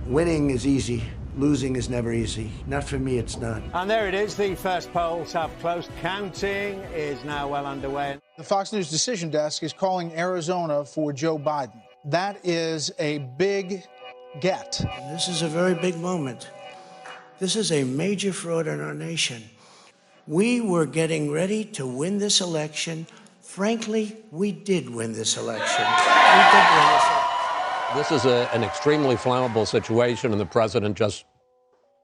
Winning is easy. Losing is never easy. Not for me, it's not. And there it is. The first polls have closed. Counting is now well underway. The Fox News Decision Desk is calling Arizona for Joe Biden. That is a big get. This is a very big moment. This is a major fraud in our nation. We were getting ready to win this election. Frankly, we did win this election. We did win this election. This is an extremely flammable situation, and the president just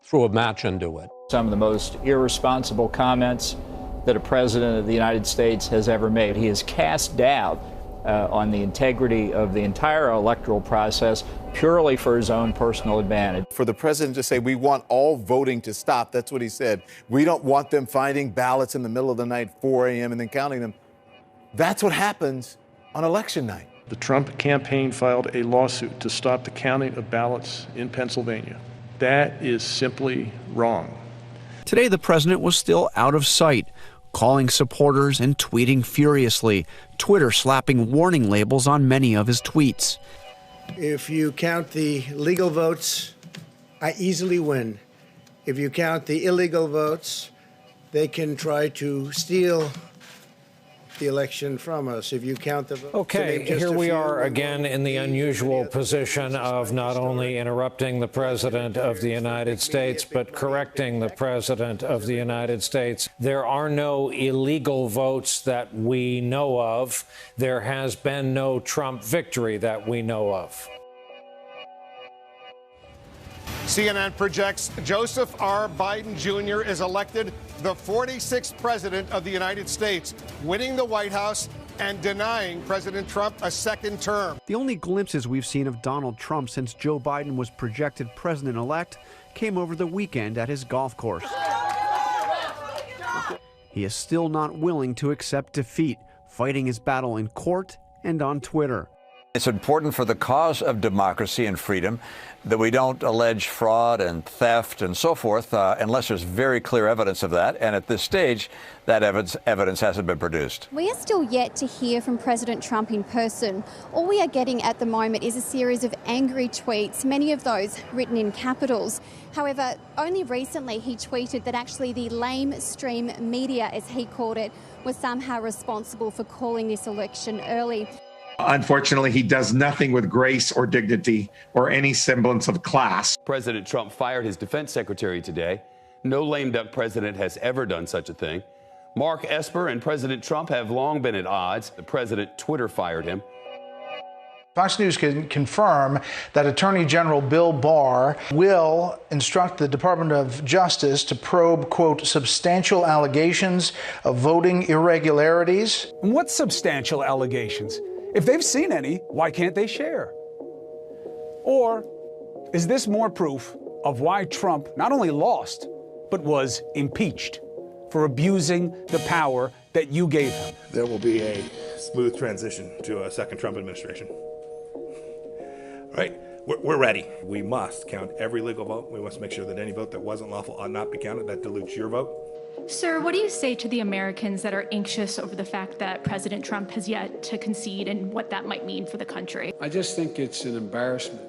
threw a match into it. Some of the most irresponsible comments that a president of the United States has ever made. He has cast doubt on the integrity of the entire electoral process purely for his own personal advantage. For the president to say, we want all voting to stop, that's what he said. We don't want them finding ballots in the middle of the night, 4 a.m., and then counting them. That's what happens on election night. The Trump campaign filed a lawsuit to stop the counting of ballots in Pennsylvania. That is simply wrong. Today, the president was still out of sight, calling supporters and tweeting furiously, Twitter slapping warning labels on many of his tweets. If you count the legal votes, I easily win. If you count the illegal votes, they can try to steal the election from us. If you count the votes. Okay, here we are again in the unusual position of not only interrupting the President of the United States, but correcting the President of the United States. There are no illegal votes that we know of. There has been no Trump victory that we know of. CNN projects Joseph R. Biden Jr. is elected the 46th president of the United States, winning the White House and denying President Trump a second term. The only glimpses we've seen of Donald Trump since Joe Biden was projected president-elect came over the weekend at his golf course. He is still not willing to accept defeat, fighting his battle in court and on Twitter. It's important for the cause of democracy and freedom that we don't allege fraud and theft and so forth unless there's very clear evidence of that. And at this stage, that evidence hasn't been produced. We are still yet to hear from President Trump in person. All we are getting at the moment is a series of angry tweets, many of those written in capitals. However, only recently he tweeted that actually the lamestream media, as he called it, was somehow responsible for calling this election early. Unfortunately, he does nothing with grace or dignity or any semblance of class. President Trump fired his defense secretary today. No lame duck president has ever done such a thing. Mark Esper and President Trump have long been at odds. The president Twitter fired him. Fox News can confirm that Attorney General Bill Barr will instruct the Department of Justice to probe, quote, substantial allegations of voting irregularities. And what substantial allegations? If they've seen any, why can't they share? Or is this more proof of why Trump not only lost, but was impeached for abusing the power that you gave him? There will be a smooth transition to a second Trump administration. Right? We're ready. We must count every legal vote. We must make sure that any vote that wasn't lawful ought not be counted. That dilutes your vote. Sir, what do you say to the Americans that are anxious over the fact that President Trump has yet to concede and what that might mean for the country? I just think it's an embarrassment